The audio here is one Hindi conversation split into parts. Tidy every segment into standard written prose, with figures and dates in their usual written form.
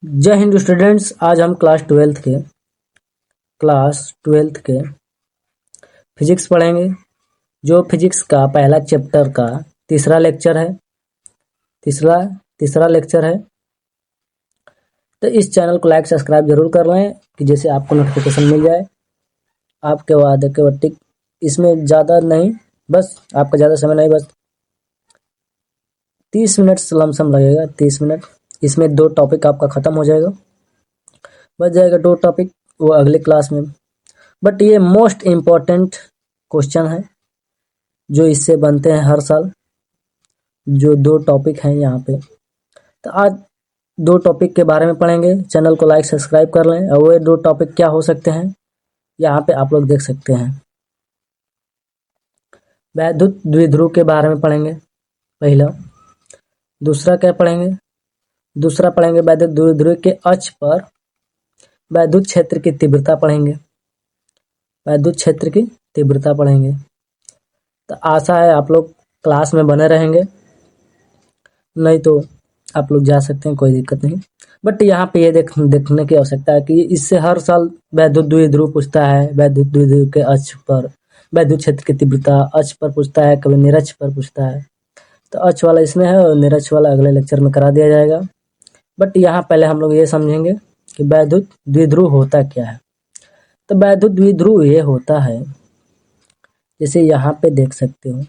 जय हिंद स्टूडेंट्स। आज हम क्लास ट्वेल्थ के फिजिक्स पढ़ेंगे, जो फिजिक्स का पहला चैप्टर का तीसरा लेक्चर है। तीसरा लेक्चर है। तो इस चैनल को लाइक सब्सक्राइब जरूर कर लें कि जैसे आपको नोटिफिकेशन मिल जाए। आपके वादे के वटिक इसमें ज़्यादा नहीं, बस आपका ज़्यादा समय नहीं, बस 30 मिनट लमसम लगेगा। 30 मिनट इसमें 2 टॉपिक आपका ख़त्म हो जाएगा, बच जाएगा 2 टॉपिक, वो अगले क्लास में। बट ये मोस्ट इम्पॉर्टेंट क्वेश्चन है जो इससे बनते हैं हर साल, जो 2 टॉपिक हैं यहाँ पे। तो आज 2 टॉपिक के बारे में पढ़ेंगे। चैनल को लाइक सब्सक्राइब कर लें। और वो 2 टॉपिक क्या हो सकते हैं यहाँ पे आप लोग देख सकते हैं। वैद्युत द्विध्रुव के बारे में पढ़ेंगे पहला। दूसरा क्या पढ़ेंगे? दूसरा पढ़ेंगे वैद्युत द्विध्रुव के अक्ष पर वैद्युत क्षेत्र की तीव्रता पढ़ेंगे। वैद्युत क्षेत्र की तीव्रता पढ़ेंगे। तो आशा है आप लोग क्लास में बने रहेंगे, नहीं तो आप लोग जा सकते हैं, कोई दिक्कत नहीं। बट यहाँ पे ये देखने की आवश्यकता है कि इससे हर साल वैद्युत द्विध्रुव पूछता है। वैद्युत द्विध्रुव के अक्ष पर वैद्युत क्षेत्र की तीव्रता अक्ष पर पूछता है, कभी निरक्ष पर पूछता है। तो अक्ष वाला इसमें है और निरक्ष वाला अगले लेक्चर में करा दिया जाएगा। बट यहाँ पहले हम लोग ये समझेंगे कि वैद्युत द्विध्रुव होता क्या है। तो वैद्युत द्विध्रुव ये होता है, जैसे यहाँ पे देख सकते हो,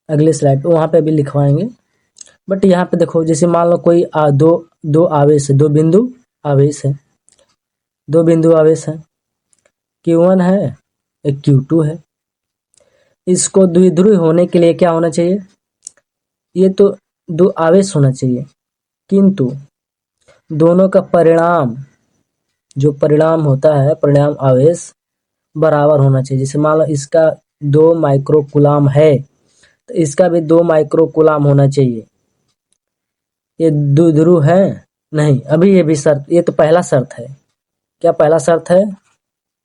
अगले स्लाइड पे वहाँ पे भी लिखवाएंगे। बट यहाँ पे देखो, जैसे मान लो कोई दो आवेश है, 2 बिंदु आवेश है, 2 बिंदु आवेश है, Q1 है, एक Q2 है। इसको द्विध्रुव होने के लिए क्या होना चाहिए? ये तो 2 आवेश होना चाहिए, किंतु दोनों का परिणाम, जो परिणाम होता है, परिणाम आवेश बराबर होना चाहिए। जैसे मान लो इसका 2 माइक्रोकूलाम है तो इसका भी 2 माइक्रोकूलाम होना चाहिए। ये द्विध्रुव है नहीं, अभी ये भी शर्त, ये तो पहला शर्त है। क्या पहला शर्त है?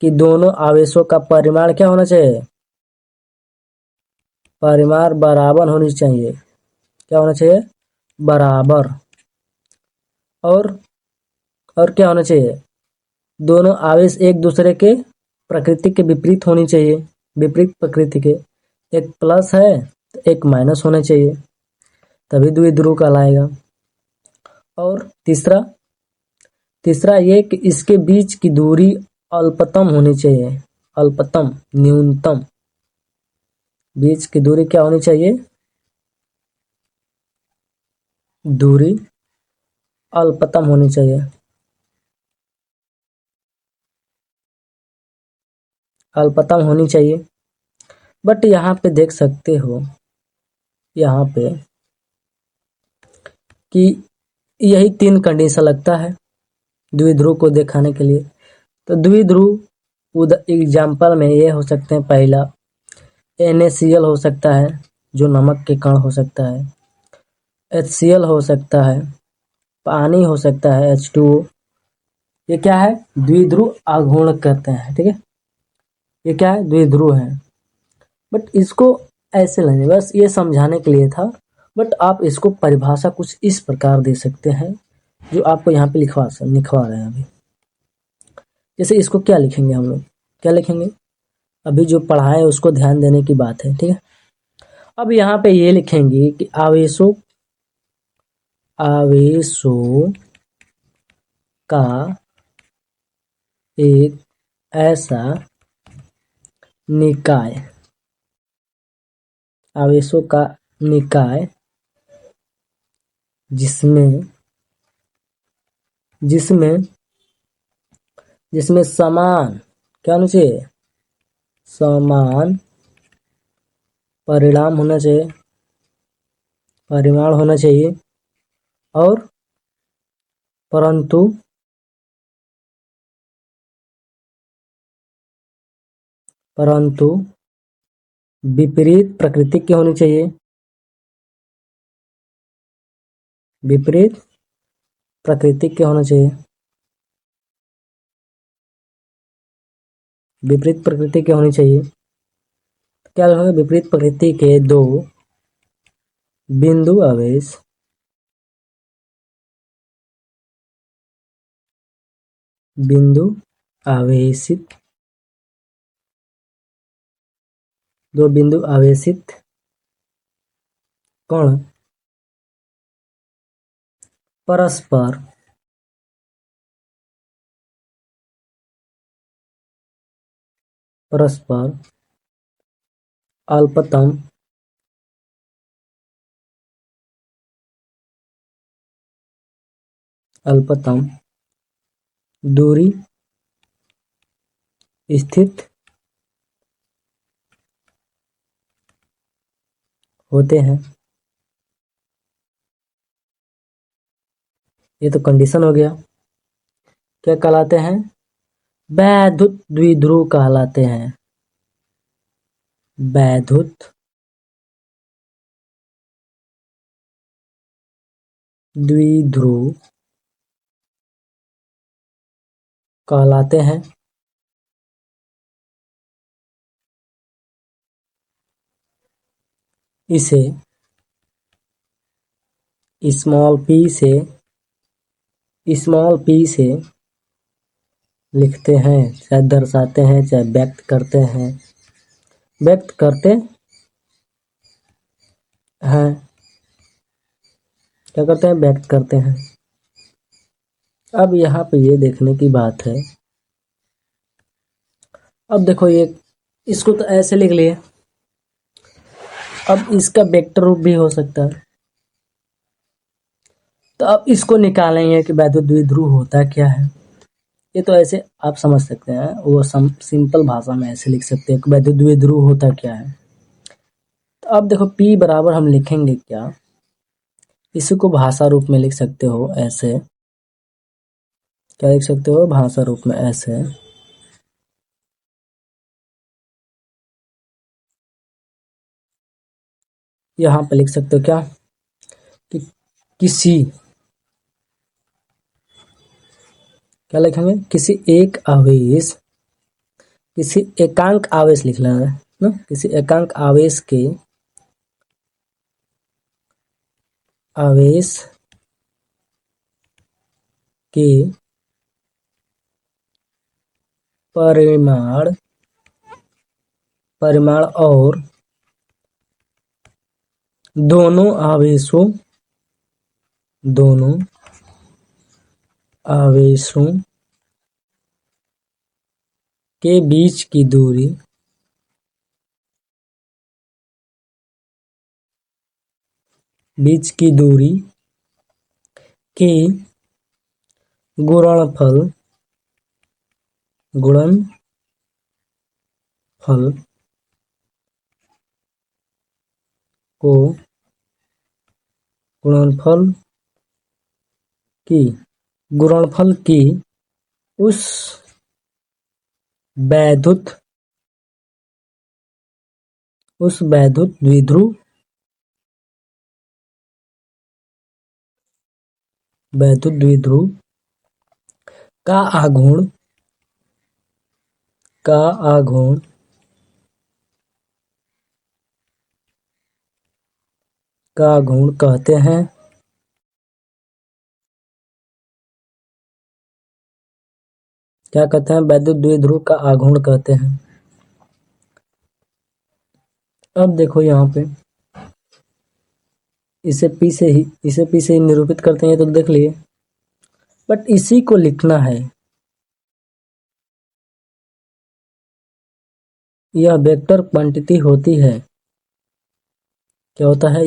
कि दोनों आवेशों का परिमाण क्या होना चाहिए? परिमाण बराबर होनी चाहिए। क्या होना चाहिए? बराबर। और क्या होना चाहिए? दोनों आवेश एक दूसरे के प्रकृति के विपरीत होनी चाहिए, विपरीत प्रकृति के। एक प्लस है तो एक माइनस होना चाहिए, तभी द्विध्रुव कहलाएगा। और तीसरा ये कि इसके बीच की दूरी अल्पतम होनी चाहिए। अल्पतम, न्यूनतम। बीच की दूरी क्या होनी चाहिए? दूरी अल्पतम होनी चाहिए। अल्पतम होनी चाहिए। बट यहाँ पे देख सकते हो, यहाँ पे कि यही 3 कंडीशन लगता है द्विध्रुव को दिखाने के लिए। तो द्विध्रुव एग्जाम्पल में ये हो सकते हैं, पहला NaCl हो सकता है, जो नमक के कण हो सकता है। HCl हो सकता है, पानी हो सकता है, H2O। ये क्या है? द्विध्रुव आघूर्ण कहते हैं, ठीक है। ये क्या है? द्विध्रुव है। बट इसको ऐसे लेंगे, बस ये समझाने के लिए था। बट आप इसको परिभाषा कुछ इस प्रकार दे सकते हैं, जो आपको यहाँ पे लिखवा रहे हैं अभी। जैसे इसको क्या लिखेंगे हम लोग? क्या लिखेंगे? अभी जो पढ़ाए उसको ध्यान देने की बात है, ठीक है। अब यहाँ पे ये लिखेंगे कि आवेशों का एक ऐसा निकाय, आवेशों का निकाय जिसमें समान, क्या होना चाहिए? समान परिमाण होना चाहिए। और परंतु विपरीत प्रकृति की होनी चाहिए। विपरीत प्रकृति के होना चाहिए। विपरीत प्रकृति के होनी चाहिए। क्या होगा? विपरीत प्रकृति के 2 बिंदु आवेश बिंदु आवेशित, दो बिंदु आवेशित कण परस्पर अल्पतम दूरी स्थित होते हैं। ये तो कंडीशन हो गया। क्या कहलाते हैं? वैद्युत द्विध्रुव कहलाते हैं। वैद्युत द्विध्रुव कहलाते हैं। इसे स्मॉल p से लिखते हैं, चाहे दर्शाते हैं, चाहे व्यक्त करते हैं। क्या करते हैं? व्यक्त करते हैं। अब यहाँ पे ये देखने की बात है, अब देखो ये इसको तो ऐसे लिख लिए, अब इसका वेक्टर रूप भी हो सकता है। तो अब इसको निकालेंगे कि वैद्युत द्विध्रुव होता क्या है। ये तो ऐसे आप समझ सकते हैं, वो सिंपल भाषा में ऐसे लिख सकते हैं कि वैद्युत द्विध्रुव होता क्या है। तो अब देखो P बराबर हम लिखेंगे क्या, इसी को भाषा रूप में लिख सकते हो ऐसे। क्या लिख सकते हो भाषा रूप में? ऐसे यहाँ पे लिख सकते हो क्या कि किसी, क्या लिखेंगे? किसी एकांक आवेश लिख लेना है ना, किसी एकांक आवेश के परिमाण और दोनों आवेशों के बीच की दूरी के गुणनफल को गुणनफल की उस वैद्युत द्विध्रुव का आघूर्ण कहते हैं। क्या कहते हैं? वैद्युत द्विध्रुव का आघूर्ण कहते हैं। अब देखो यहाँ पे इसे P से ही निरूपित करते हैं, तो देख लिए, बट इसी को लिखना है। यह वेक्टर क्वांटिटी होती है। क्या होता है?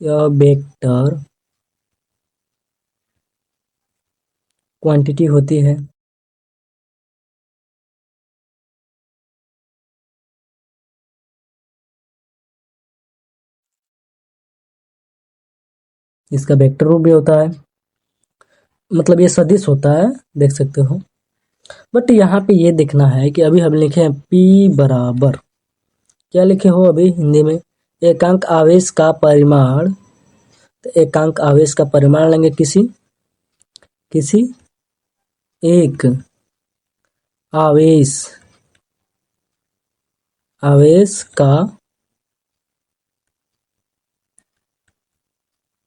यह वेक्टर क्वांटिटी होती है। इसका वेक्टर रूप भी होता है, मतलब ये सदिश होता है, देख सकते हो। बट यहाँ पे ये देखना है कि अभी हम लिखे हैं P बराबर, क्या लिखे हो अभी हिंदी में? एकांक आवेश का परिमाण। तो एकांक आवेश का परिमाण लेंगे किसी एक आवेश का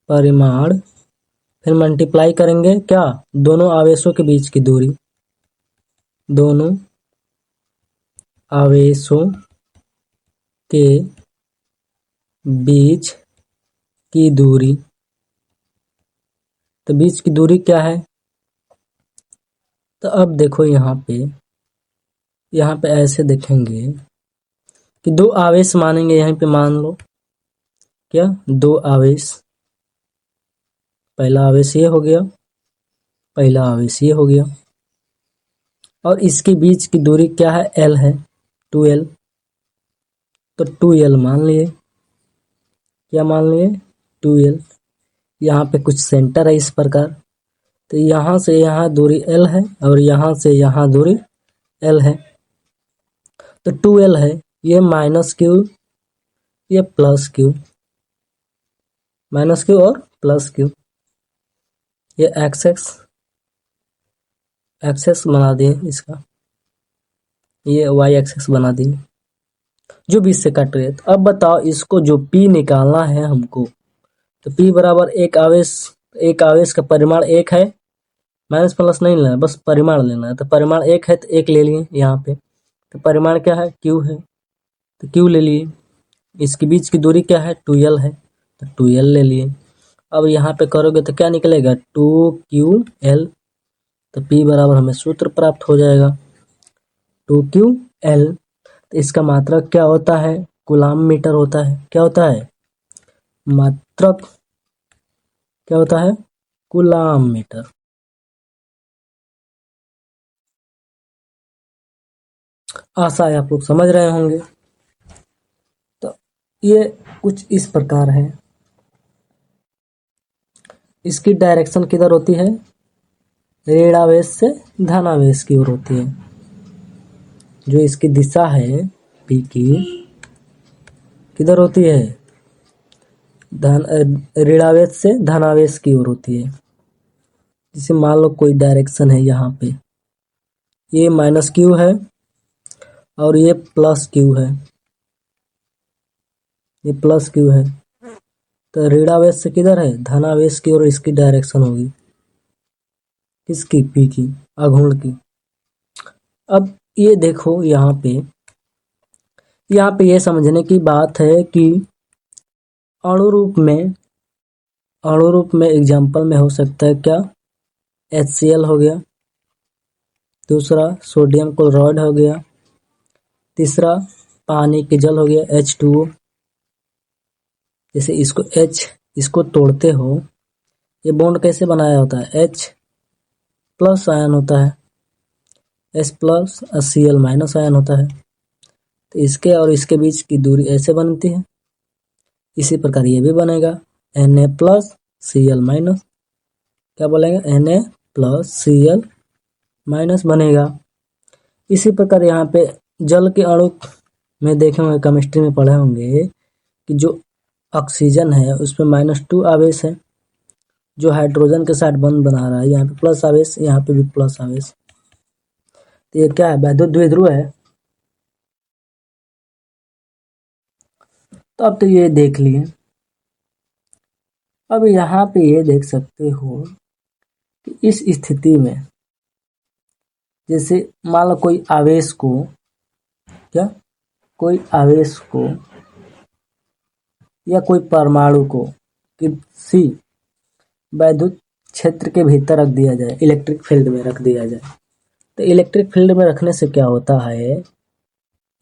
परिमाण, फिर मल्टीप्लाई करेंगे क्या, दोनों आवेशों के बीच की दूरी, दोनों आवेशों के बीच की दूरी। तो बीच की दूरी क्या है, तो अब देखो यहाँ पे ऐसे देखेंगे कि दो आवेश मानेंगे, यहीं पे मान लो क्या, दो आवेश, पहला आवेश ये हो गया, पहला आवेश ये हो गया, और इसके बीच की दूरी क्या है, L है, 2L। तो 2L मान लिए, क्या मान लिए, 2L। यहाँ पे कुछ सेंटर है इस प्रकार, तो यहाँ से यहाँ दूरी L है और यहाँ से यहाँ दूरी L है। तो 2L है, ये माइनस क्यू, ये प्लस क्यू, माइनस क्यू और प्लस क्यू, ये एक्स बना दिए इसका, ये वाई एक्स बना दिए, जो बीच से कट रही है। तो अब बताओ इसको जो P निकालना है हमको, तो P बराबर एक आवेश का परिमाण एक है, माइनस प्लस नहीं लेना है, बस परिमाण लेना है। तो परिमाण एक है तो एक ले लिए यहाँ पे, तो परिमाण क्या है, Q है, तो Q ले लिए। इसके बीच की दूरी क्या है, 2L है, तो 2L ले लिए। अब यहाँ पे करोगे तो क्या निकलेगा, 2QL। तो P बराबर हमें सूत्र प्राप्त हो जाएगा 2QL। तो इसका मात्रक क्या होता है, कूलाम मीटर होता है। क्या होता है, मात्रक क्या होता है, कूलाम मीटर। आशा है आप लोग समझ रहे होंगे। तो ये कुछ इस प्रकार है, इसकी डायरेक्शन किधर होती है, ऋणावेश से धनावेश की ओर होती है। जो इसकी दिशा है P की, किधर होती है, ऋणावेश से धनावेश की ओर होती है। जैसे मान लो कोई डायरेक्शन है, यहाँ पे ये माइनस क्यू है और ये प्लस क्यू है, ये प्लस क्यू है। तो ऋणावेश से किधर है, धनावेश की ओर इसकी डायरेक्शन होगी, किसकी, P की, आघूर्ण की। अब ये देखो यहाँ पे ये समझने की बात है कि अणु रूप में एग्जाम्पल में हो सकता है क्या, HCl हो गया, दूसरा सोडियम क्लोराइड हो गया, तीसरा पानी के जल हो गया H2O। जैसे इसको तोड़ते हो, ये बॉन्ड कैसे बनाया होता है, H प्लस आयन होता है, H plus Cl minus ion होता है। तो इसके और इसके बीच की दूरी ऐसे बनती है। इसी प्रकार ये भी बनेगा Na प्लस Cl माइनस, क्या बोलेंगे, Na प्लस Cl माइनस बनेगा। इसी प्रकार यहाँ पे जल के अणु में देखे होंगे, केमिस्ट्री में पढ़े होंगे कि जो ऑक्सीजन है उसमें -2 आवेश है, जो हाइड्रोजन के साथ बंध बना रहा है, यहाँ पे प्लस आवेश, यहाँ पे भी प्लस आवेश। तो ये क्या है, वैद्युत द्विध्रुव है। तो अब तो ये देख लिए। अब यहाँ पे ये देख सकते हो कि इस स्थिति में जैसे मान लो कोई आवेश को या कोई परमाणु को किसी वैद्युत क्षेत्र के भीतर रख दिया जाए, इलेक्ट्रिक फील्ड में रख दिया जाए। तो इलेक्ट्रिक फील्ड में रखने से क्या होता है,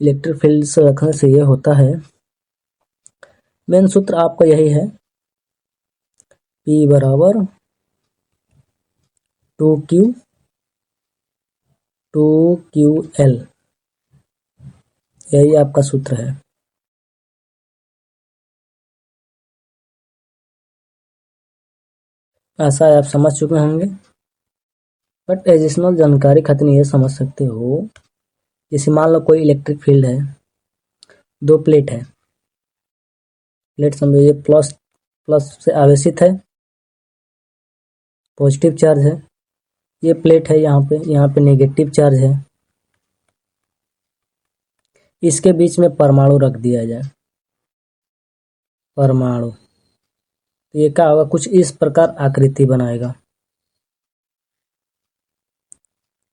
इलेक्ट्रिक फील्ड से रखने से ये होता है, मेन सूत्र आपका यही है, P बराबर 2QL, यही आपका सूत्र है। ऐसा आप समझ चुके होंगे, बट एडिशनल जानकारी खातिर ये समझ सकते हो। जैसे मान लो कोई इलेक्ट्रिक फील्ड है, दो प्लेट है, प्लेट समझो ये प्लस से आवेशित है, पॉजिटिव चार्ज है, ये प्लेट है यहाँ पे नेगेटिव चार्ज है। इसके बीच में परमाणु रख दिया जाए, परमाणु, तो ये क्या होगा, कुछ इस प्रकार आकृति बनाएगा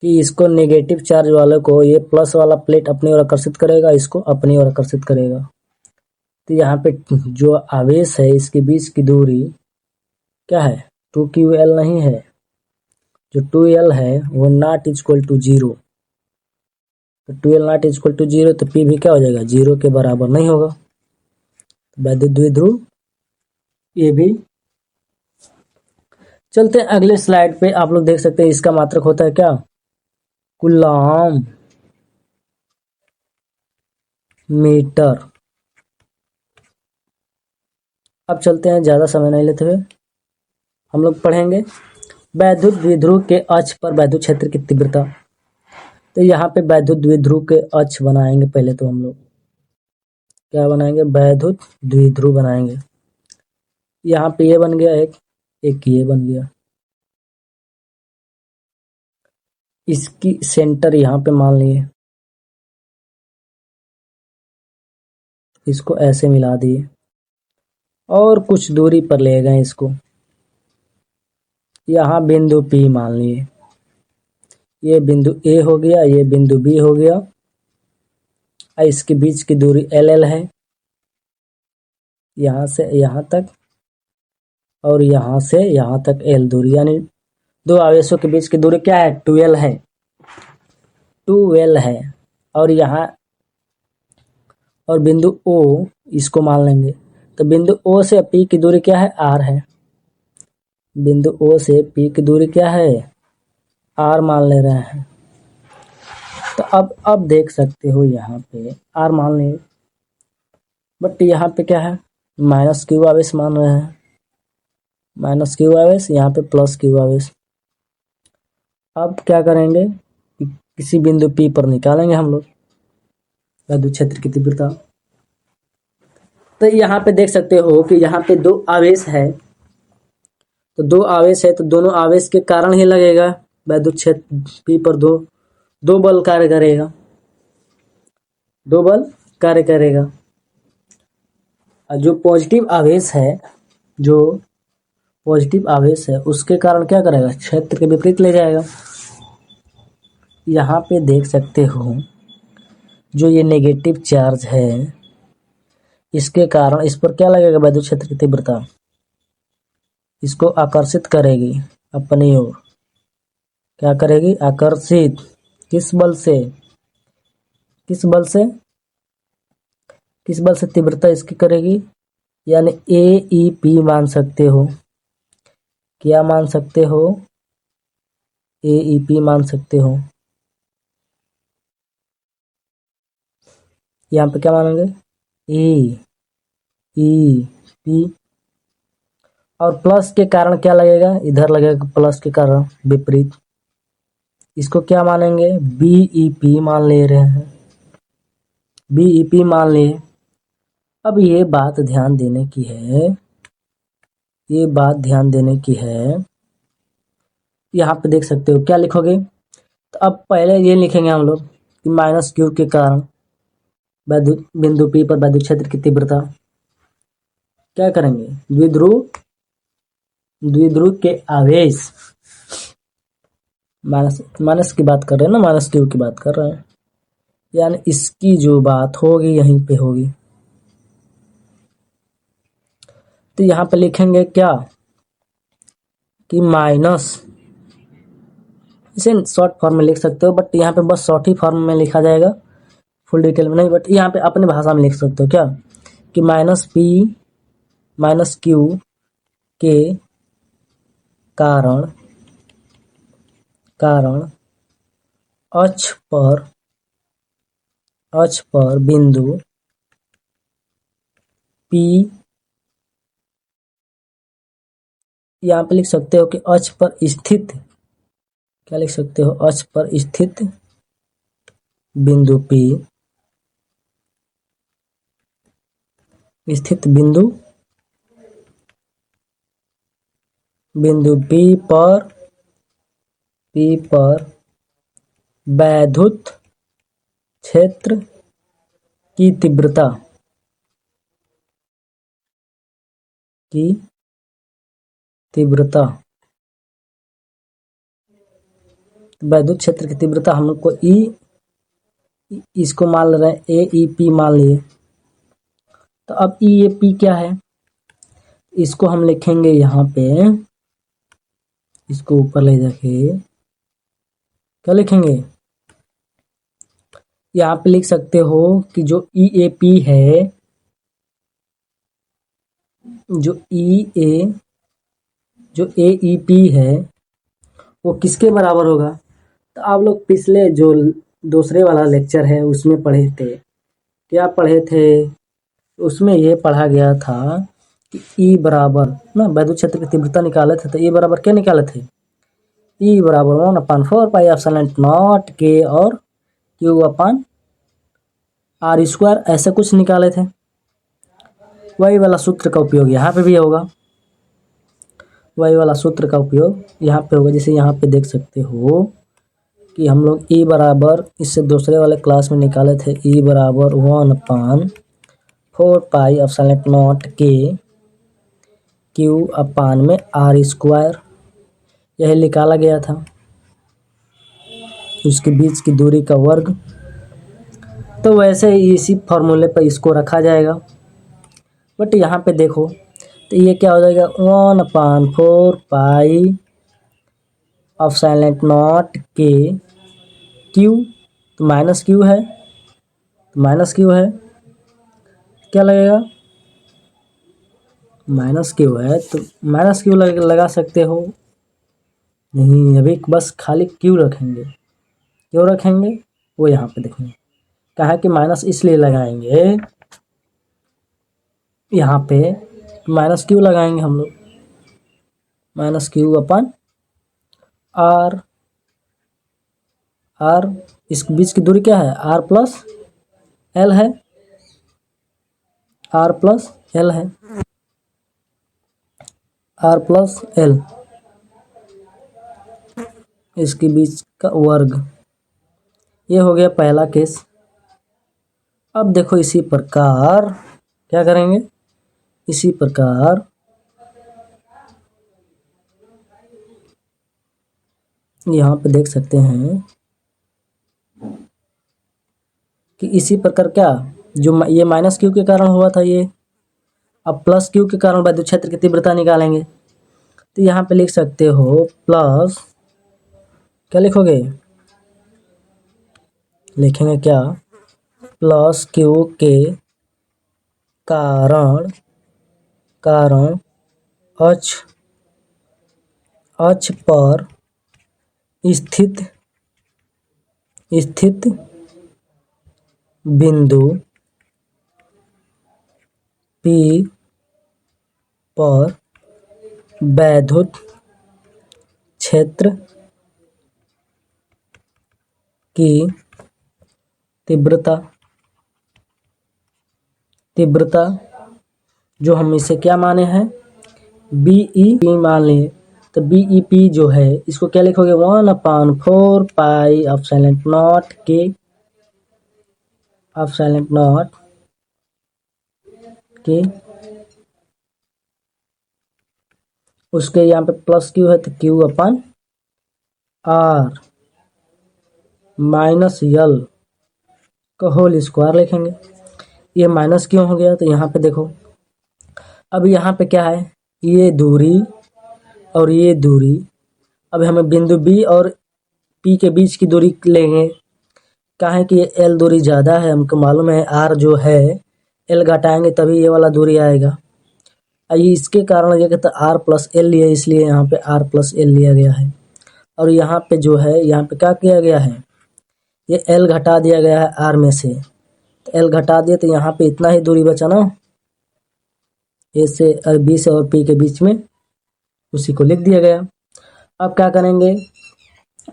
कि इसको नेगेटिव चार्ज वाले को ये प्लस वाला प्लेट अपनी ओर आकर्षित करेगा, इसको अपनी ओर आकर्षित करेगा। तो यहाँ पे जो आवेश है इसके बीच की दूरी क्या है, 2ql नहीं है, जो 2l है वो नॉट इक्वल टू 0। तो 2l नॉट इक्वल टू 0 तो p भी क्या हो जाएगा, 0 के बराबर नहीं होगा। तो वैद्युत द्विध्रुव ये भी। चलते हैं अगले स्लाइड पे। आप लोग देख सकते हैं इसका मात्रक होता है क्या, कूलम्ब मीटर। अब चलते हैं, ज्यादा समय नहीं लेते हुए हम लोग पढ़ेंगे वैद्युत द्विध्रुव के अक्ष पर वैद्युत क्षेत्र की तीव्रता। तो यहाँ पे वैद्युत द्विध्रुव के अक्ष बनाएंगे। पहले तो हम लोग क्या बनाएंगे, वैद्युत द्विध्रुव बनाएंगे। यहाँ पे ये बन गया एक ये बन गया। इसकी सेंटर यहाँ पे मान लिए, इसको ऐसे मिला दिए और कुछ दूरी पर ले गए इसको। यहाँ बिंदु P मान लिए, ये बिंदु A हो गया, ये बिंदु B हो गया, और इसके बीच की दूरी LL है, यहाँ से यहाँ तक और यहाँ से यहाँ तक L दूरी, यानी दो आवेशों के बीच की दूरी क्या है, 2L है, 2L है। और यहाँ और बिंदु O इसको मान लेंगे। तो बिंदु O से P की दूरी क्या है, R है। बिंदु O से P की दूरी क्या है, R मान ले रहे हैं। तो अब देख सकते हो यहाँ पे R मान ले, बट यहाँ पे क्या है, माइनस क्यू आवेश मान रहे हैं, माइनस क्यू आवेश, यहाँ पे प्लस क्यू आवेश। अब क्या करेंगे, किसी बिंदु P पर निकालेंगे हम लोग वैद्युत क्षेत्र की तीव्रता। तो यहाँ पे देख सकते हो कि यहाँ पे दो आवेश है, तो दो आवेश है तो दोनों आवेश के कारण ही लगेगा वैद्युत क्षेत्र P पर दो बल कार्य करेगा, दो बल कार्य करेगा। और जो पॉजिटिव आवेश है, जो पॉजिटिव आवेश है उसके कारण क्या करेगा, क्षेत्र के विपरीत ले जाएगा। यहाँ पे देख सकते हो जो ये नेगेटिव चार्ज है इसके कारण इस पर क्या लगेगा, वैद्युत क्षेत्र की तीव्रता इसको आकर्षित करेगी अपनी ओर। क्या करेगी, आकर्षित। किस बल से, किस बल से, किस बल से तीव्रता इसकी करेगी, यानी AEP मान सकते हो। क्या मान सकते हो, AEP मान सकते हो। यहाँ पे क्या मानेंगे, AEP। और प्लस के कारण क्या लगेगा, इधर लगेगा प्लस के कारण विपरीत, इसको क्या मानेंगे, BEP मान ले रहे हैं, BEP मान लिए। अब ये बात ध्यान देने की है, ये बात ध्यान देने की है। यहाँ पे देख सकते हो क्या लिखोगे, तो अब पहले ये लिखेंगे हम लोग कि माइनस क्यू के कारण बिंदु P पर वैद्युत क्षेत्र की तीव्रता। क्या करेंगे, द्विध्रुव के आवेश, माइनस की बात कर रहे हैं ना, माइनस क्यू की बात कर रहे हैं, यानी इसकी जो बात होगी यहीं पे होगी। तो यहाँ पे लिखेंगे क्या कि माइनस, इसे शॉर्ट फॉर्म में लिख सकते हो, बट यहाँ पे बस शॉर्ट ही फॉर्म में लिखा जाएगा, फुल डिटेल में नहीं, बट यहाँ पे अपनी भाषा में लिख सकते हो क्या कि माइनस P माइनस क्यू के कारण अक्ष पर बिंदु P, यहाँ पे लिख सकते हो कि अक्ष पर स्थित, क्या लिख सकते हो, अक्ष पर स्थित बिंदु P, स्थित बिंदु P पर वैद्युत क्षेत्र की तीव्रता तीव्रता, वैद्युत क्षेत्र की तीव्रता हम लोग को ई, इसको मान रहे हैं ए ई पी मान लिए। तो अब ई ए पी क्या है, इसको हम लिखेंगे यहाँ पे, इसको ऊपर ले जाके क्या लिखेंगे, यहाँ पे लिख सकते हो कि जो ई ए पी है, जो ए ई पी है वो किसके बराबर होगा। तो आप लोग पिछले जो दूसरे वाला लेक्चर है उसमें पढ़े थे, क्या पढ़े थे, उसमें ये पढ़ा गया था कि ई बराबर ना, वैद्युत क्षेत्र की तीव्रता निकाले थे, तो ई बराबर क्या निकाले थे, ई बराबर 1/4πε0 के और Q/r², ऐसे कुछ निकाले थे। वही वाला सूत्र का उपयोग यहाँ पे भी होगा, वही वाला सूत्र का उपयोग यहाँ पे होगा। जैसे यहाँ पे देख सकते हो कि हम लोग ई बराबर इससे दूसरे वाले क्लास में निकाले थे, ई बराबर 1/4πε0 के Q/r², यही निकाला गया था, उसके बीच की दूरी का वर्ग। तो वैसे इसी फॉर्मूले पर इसको रखा जाएगा, बट यहाँ पे देखो तो ये क्या हो जाएगा, 1/4πε0 के Q, तो माइनस Q है, तो माइनस Q है, क्या लगेगा, माइनस Q है, तो माइनस Q लगा सकते हो, नहीं अभी बस खाली Q रखेंगे, क्यों रखेंगे वो यहाँ पे देखेंगे, कहा कि माइनस इसलिए लगाएंगे यहाँ पे, माइनस Q लगाएंगे हम लोग, माइनस Q/r, इस बीच की दूरी क्या है, r+l है, r+l है, r+l, इसके बीच का वर्ग। ये हो गया पहला केस। अब देखो इसी प्रकार क्या करेंगे, इसी प्रकार यहाँ पे देख सकते हैं कि इसी प्रकार क्या, जो ये माइनस Q के कारण हुआ था ये, अब प्लस Q के कारण वैद्युत क्षेत्र की तीव्रता निकालेंगे। तो यहाँ पे लिख सकते हो प्लस, क्या लिखोगे, लिखेंगे क्या, प्लस Q के कारण अक्ष पर स्थित बिंदु P पर वैद्युत क्षेत्र की तीव्रता जो हम इसे क्या माने हैं, BEP मान लिए, तो BEP जो है इसको क्या लिखोगे, 1/4πε0 के उसके यहाँ पे प्लस Q है तो Q/r -l का होल स्क्वायर लिखेंगे। ये माइनस क्यों हो गया, तो यहाँ पे देखो, अब यहाँ पे क्या है, ये दूरी और ये दूरी, अब हमें बिंदु B और P के बीच की दूरी लेंगे, कहा है कि ये L दूरी ज़्यादा है, हमको मालूम है R जो है L घटाएंगे तभी ये वाला दूरी आएगा। ये इसके कारण ये कहता है R+L लिया, इसलिए यहाँ पे R+L लिया गया है। और यहाँ पे जो है, यहाँ पे क्या किया गया है, ये L घटा दिया गया है R में से, तो L घटा दिया तो यहाँ पे इतना ही दूरी बचा ना, A से और B से और P के बीच में, उसी को लिख दिया गया। अब क्या करेंगे,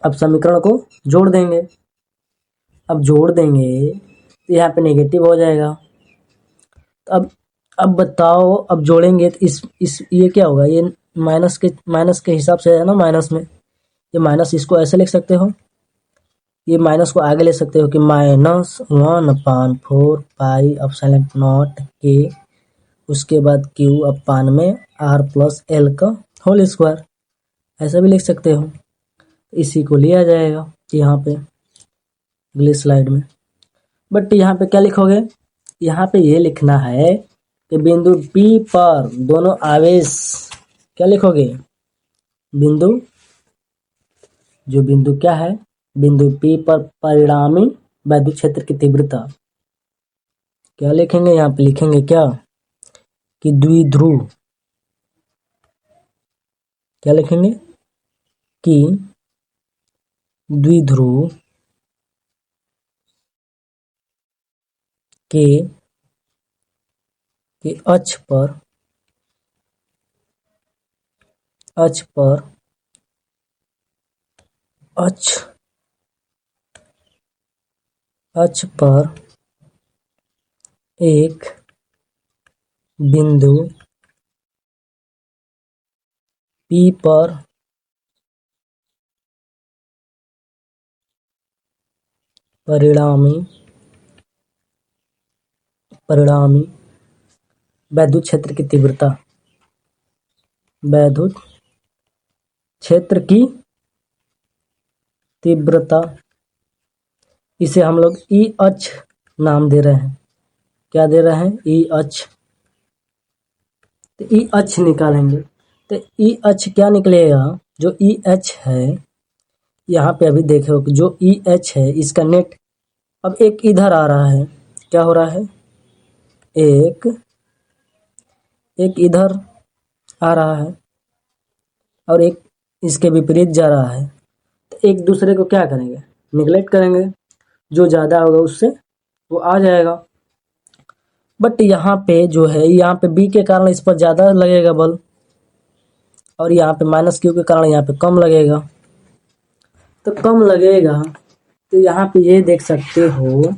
अब समीकरण को जोड़ देंगे, अब जोड़ देंगे तो यहाँ पे नेगेटिव हो जाएगा। तो अब बताओ, अब जोड़ेंगे तो इस ये क्या होगा, ये माइनस के हिसाब से है ना, माइनस में ये माइनस, इसको ऐसे लिख सकते हो, ये माइनस को आगे ले सकते हो कि -1/4πε0 के उसके बाद Q/r+l का होल स्क्वायर, ऐसा भी लिख सकते हो। इसी को लिया जाएगा यहाँ पे अगली स्लाइड में। बट यहाँ पे क्या लिखोगे, यहाँ पे ये लिखना है कि बिंदु P पर दोनों आवेश, क्या लिखोगे, बिंदु, जो बिंदु क्या है, बिंदु P पर परिणामी वैद्युत क्षेत्र की तीव्रता, क्या लिखेंगे, यहाँ पे लिखेंगे क्या कि द्विध्रुव, क्या लिखेंगे कि द्विध्रुव के अक्ष पर अक्ष पर एक बिंदु P पर परिणामी वैद्युत क्षेत्र की तीव्रता, वैद्युत क्षेत्र की तीव्रता, इसे हम लोग ई अक्ष नाम दे रहे हैं। क्या दे रहे हैं, ई अक्ष। तो ई अक्ष निकालेंगे, तो ई अक्ष क्या निकलेगा, जो ई एच है, यहाँ पे अभी देखो कि जो ई एच है इसका नेट अब एक इधर आ रहा है, क्या हो रहा है, एक इधर आ रहा है और एक इसके विपरीत जा रहा है। तो एक दूसरे को क्या करेंगे, निगलेक्ट करेंगे, जो ज़्यादा होगा उससे वो आ जाएगा। बट यहाँ पे जो है, यहाँ पे बी के कारण इस पर ज़्यादा लगेगा बल, और यहाँ पे माइनस क्यू के कारण यहाँ पे कम लगेगा। तो कम लगेगा, तो यहाँ पे ये देख सकते हो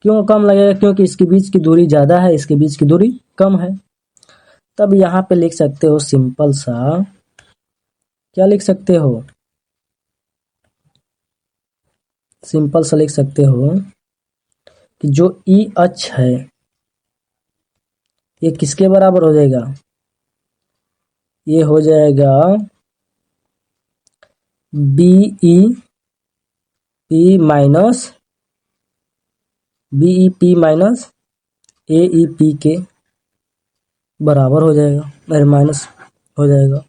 क्यों कम लगेगा, क्योंकि इसके बीच की दूरी ज़्यादा है, इसके बीच की दूरी कम है। तब यहाँ पे लिख सकते हो सिंपल सा, क्या लिख सकते हो, सिंपल सा लिख सकते हो कि जो ई अक्ष है ये किसके बराबर हो जाएगा, ये हो जाएगा बी ई पी माइनस ए ई पी के बराबर हो जाएगा, अरे माइनस हो जाएगा।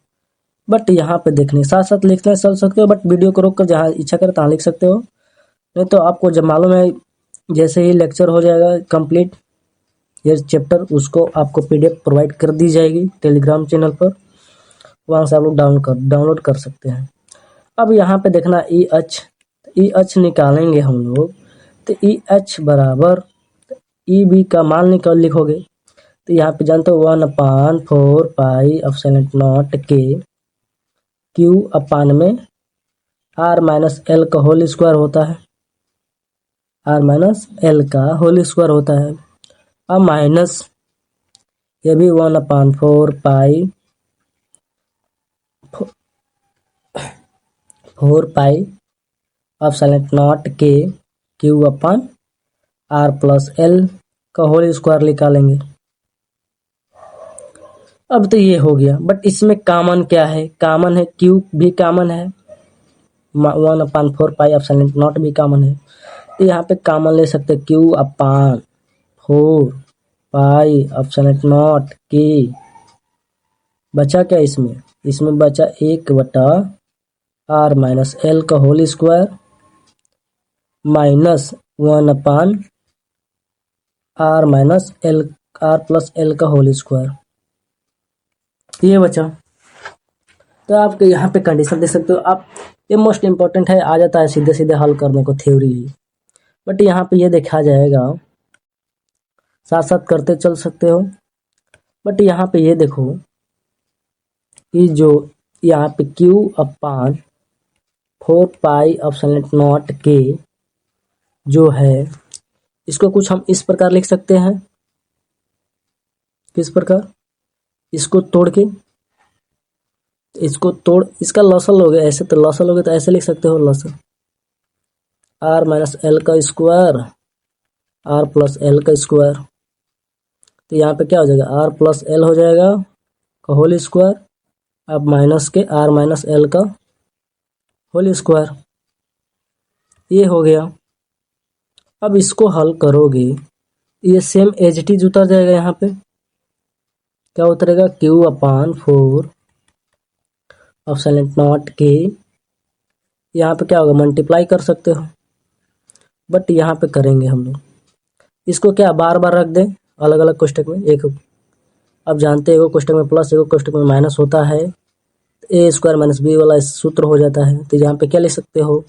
बट यहाँ पे देखने साथ साथ लिखते चल सकते हो, बट वीडियो को रोक कर जहाँ इच्छा करे तहाँ लिख सकते हो। नहीं तो आपको जब मालूम है, जैसे ही लेक्चर हो जाएगा कंप्लीट ये चैप्टर, उसको आपको PDF प्रोवाइड कर दी जाएगी टेलीग्राम चैनल पर, वहाँ से आप लोग डाउनलोड कर सकते हैं। अब यहाँ पे देखना ई अक्ष निकालेंगे हम लोग, तो ई अक्ष बराबर ई बी का मान निकाल लिखोगे, तो यहाँ पे जानते हो 1/4 pi epsilon naught K Q upon में आर माइनस एल का होल स्क्वायर होता है, आर माइनस एल का होल स्क्वायर होता है। अब माइनस ये भी 1/4 pi 4 pi epsilon naught K Q upon R plus L का होल स्क्वायर निकालेंगे। अब तो ये हो गया, बट इसमें कॉमन क्या है, कॉमन है क्यू भी कॉमन है, 1/4 पाई एप्सिलॉन नॉट भी कॉमन है। तो यहाँ पे कॉमन ले सकते हैं Q upon 4 pi epsilon naught के, बचा क्या इसमें बचा 1/r माइनस एल का whole square minus 1/r minus L R plus L का होल स्क्वायर, ये बचा। तो आप यहाँ पे कंडीशन दे सकते हो आप, ये मोस्ट इम्पोर्टेंट है, आ जाता है सीधे सीधे हल करने को थ्योरी ही, बट यहाँ पे ये देखा जाएगा, साथ साथ करते चल सकते हो। बट यहाँ पे ये देखो कि जो यहाँ पे Q upon 4 pi epsilon naught के जो है, इसको कुछ हम इस प्रकार लिख सकते हैं, किस प्रकार, इसको तोड़ के, इसका लॉसल हो गया, ऐसे तो लॉसल हो गया, तो ऐसे लिख सकते हो लॉसल आर माइनस एल का स्क्वायर आर प्लस एल का स्क्वायर। तो यहाँ पे क्या हो जाएगा, आर प्लस एल हो जाएगा का होल स्क्वायर अब माइनस के आर माइनस एल का होल स्क्वायर, ये हो गया। अब इसको हल करोगे, ये सेम एज इट इज उतर जाएगा। यहाँ पे क्या उतरेगा, क्यू अपान 4 एप्सिलॉन नॉट के। यहाँ पे क्या होगा, मल्टीप्लाई कर सकते हो, बट यहाँ पे करेंगे हम लोग इसको क्या बार बार रख दें अलग अलग कोष्टक में। एक अब जानते हैं, एगो कोष्टक में प्लस एगो कोष्टक में माइनस होता है, ए स्क्वायर माइनस बी वाला सूत्र हो जाता है। तो यहाँ पे क्या लिख सकते हो,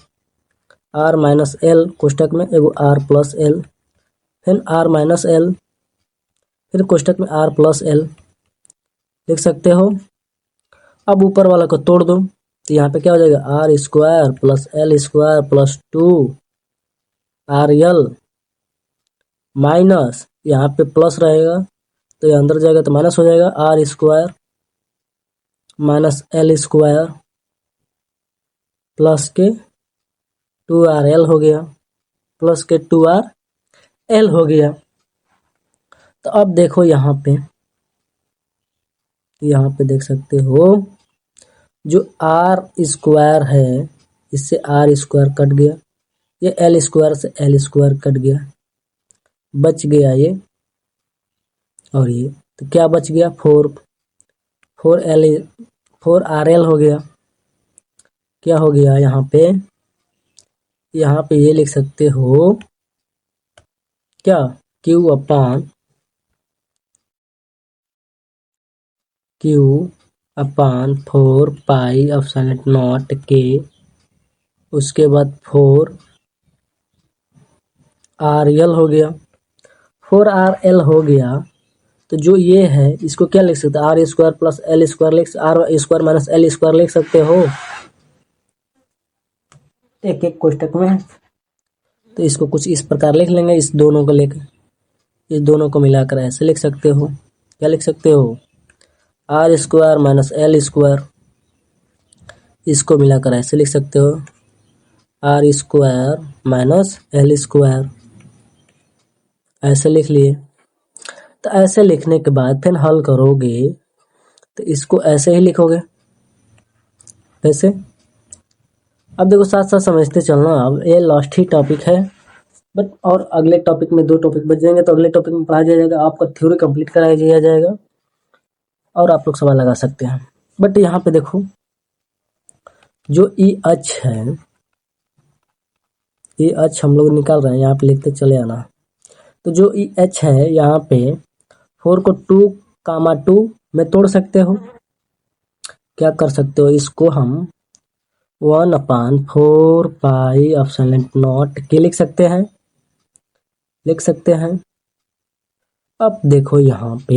आर माइनस एल कोष्टक में एगो आर प्लस एल, फिर आर माइनस एल, फिर कोष्टक में आर प्लस एल लिख सकते हो। अब ऊपर वाला को तोड़ दो, तो यहाँ पे क्या हो जाएगा, R square plus L square plus 2 R L minus, यहाँ पे प्लस रहेगा तो ये अंदर जाएगा तो माइनस हो जाएगा, R square minus L square plus के 2 आर एल हो गया, प्लस के 2 आर एल हो गया। तो अब देखो यहाँ पे देख सकते हो, जो आर स्क्वायर है इससे आर स्क्वायर कट गया, ये एल स्क्वायर से एल स्क्वायर कट गया, बच गया ये और ये। तो क्या बच गया, 4 आर एल हो गया। क्या हो गया यहाँ पे ये लिख सकते हो क्या, Q upon 4 pi epsilon naught के, उसके बाद 4 आर एल हो गया। 4 आर एल हो गया, तो जो ये है इसको क्या लिख सकते हैं, R square plus L square R square minus L square लिख सकते हो एक एक कोष्टक में। तो इसको कुछ इस प्रकार लिख लेंगे, इस दोनों को लेकर, इस दोनों को मिलाकर ऐसे लिख सकते हो। क्या लिख सकते हो, R square minus L square, इसको मिलाकर ऐसे लिख सकते हो, R square minus L square, ऐसे लिख लिए। तो ऐसे लिखने के बाद फिर हल करोगे तो इसको ऐसे ही लिखोगे, कैसे। अब देखो साथ साथ समझते चलना, अब ये लास्ट ही टॉपिक है, बट और अगले टॉपिक में 2 टॉपिक बच जाएंगे, तो अगले टॉपिक में पढ़ाया जाएगा, आपका थ्योरी कंप्लीट कराया दिया जाएगा और आप लोग सवाल लगा सकते हैं। बट यहाँ पे देखो, जो ई अक्ष है, ये अक्ष हम लोग निकाल रहे हैं, यहाँ पे लिखते चले आना। तो जो ई एच है, यहाँ पे 4 को 2, में तोड़ सकते हो। क्या कर सकते हो, इसको हम 1/4 पाई एप्सिलॉन नॉट के लिख सकते हैं। अब देखो यहाँ पे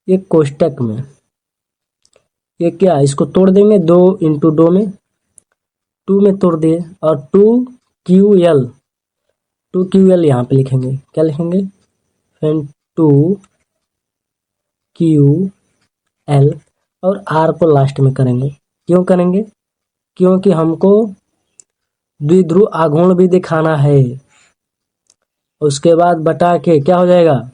एक कोष्टक में ये क्या, इसको तोड़ देंगे 2 × 2 में, 2 में तोड़ दिए, और 2QL यहाँ पे लिखेंगे। क्या लिखेंगे, फिर 2QL और R को लास्ट में करेंगे। क्यों करेंगे, क्योंकि हमको द्विध्रुव आघूर्ण भी दिखाना है। उसके बाद बटा के क्या हो जाएगा,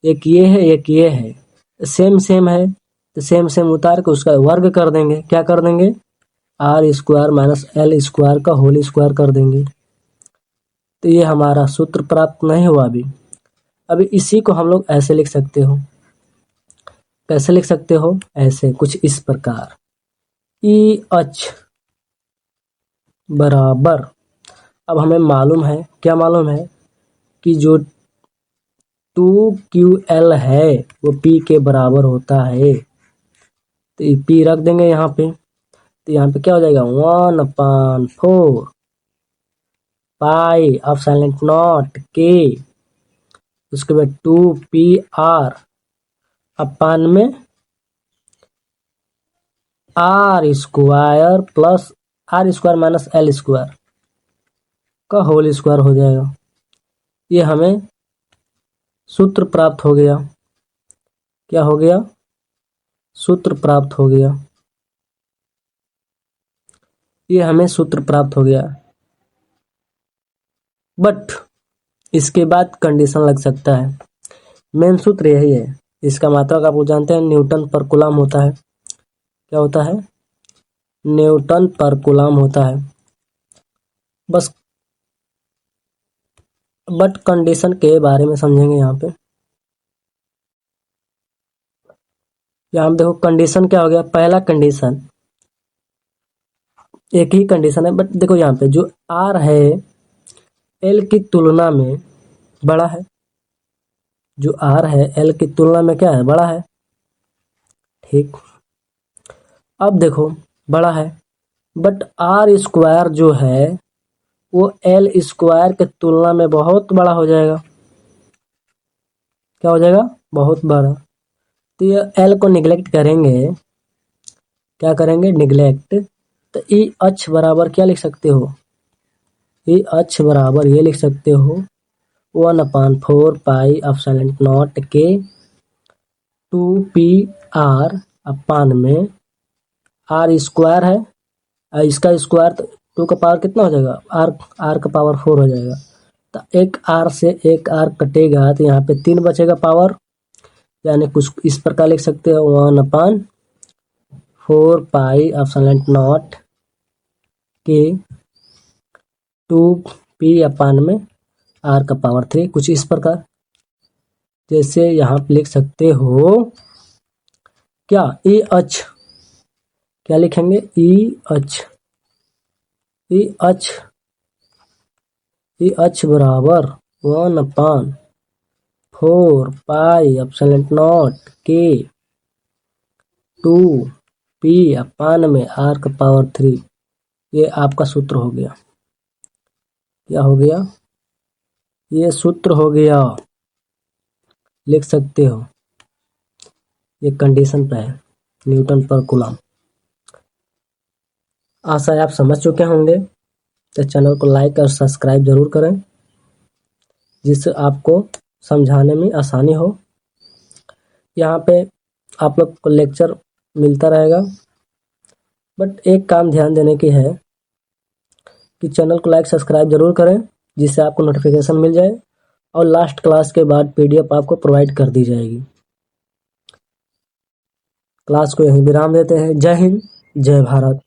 एक ये है एक ये है, सेम है, तो सेम उतार के उसका वर्ग कर देंगे। क्या कर देंगे, R square minus L square का होल स्क्वायर कर देंगे। तो ये हमारा सूत्र प्राप्त नहीं हुआ अभी इसी को हम लोग ऐसे लिख सकते हो। कैसे लिख सकते हो, ऐसे कुछ इस प्रकार, ई अक्ष बराबर, अब हमें मालूम है, क्या मालूम है, कि जो 2QL है वो P के बराबर होता है। तो ये P रख देंगे यहाँ पे, तो यहाँ पे क्या हो जाएगा, 1/4 पाई एप्सिलॉन नॉट के, उसके बाद 2PR अपान में R square plus R square minus L square का होल स्क्वायर हो जाएगा। ये हमें सूत्र प्राप्त हो गया। क्या हो गया, सूत्र प्राप्त हो गया। ये हमें सूत्र प्राप्त हो गया, बट इसके बाद कंडीशन लग सकता है। मेन सूत्र यही है, इसका मात्रक आप जानते हैं, न्यूटन पर कूलम होता है। क्या होता है? न्यूटन पर कूलम होता है। बस बट कंडीशन के बारे में समझेंगे यहाँ पे। यहाँ पे देखो कंडीशन क्या हो गया। पहला कंडीशन, एक ही कंडीशन है, बट देखो यहाँ पे जो आर है एल की तुलना में बड़ा है। जो आर है एल की तुलना में क्या है? बड़ा है। ठीक। अब देखो बड़ा है, बट आर स्क्वायर जो है वो एल स्क्वायर के तुलना में बहुत बड़ा हो जाएगा। क्या हो जाएगा? बहुत बड़ा। तो ये एल को निगलेक्ट करेंगे। क्या करेंगे? निगलेक्ट। तो ई एच बराबर क्या लिख सकते हो? ई एच बराबर ये लिख सकते हो 1/4 पाई एप्सिलॉन नॉट के 2 πr अपान में आर स्क्वायर है, इसका स्क्वायर तो 2 का पावर कितना हो जाएगा? आर का पावर 4 हो जाएगा। तो एक आर से एक आर कटेगा तो यहाँ पे 3 बचेगा पावर, यानी कुछ इस प्रकार लिख सकते हो 1/4 पाई एप्सिलॉन नॉट के 2p अपान में आर का पावर 3, कुछ इस प्रकार। जैसे यहाँ पे लिख सकते हो क्या? E H. क्या लिखेंगे? E H. ई एच बराबर 1/4 पाई एप्सिलॉन नॉट के 2p अपान में आर का पावर 3। ये आपका सूत्र हो गया। क्या हो गया? ये सूत्र हो गया, लिख सकते हो। ये कंडीशन पे है, न्यूटन पर कूलम। आशा है आप समझ चुके होंगे। तो चैनल को लाइक और सब्सक्राइब जरूर करें, जिससे आपको समझाने में आसानी हो। यहाँ पे आप लोग को लेक्चर मिलता रहेगा, बट एक काम ध्यान देने की है कि चैनल को लाइक सब्सक्राइब जरूर करें, जिससे आपको नोटिफिकेशन मिल जाए और लास्ट क्लास के बाद PDF आपको प्रोवाइड कर दी जाएगी। क्लास को यहीं विराम देते हैं। जय हिंद, जय भारत।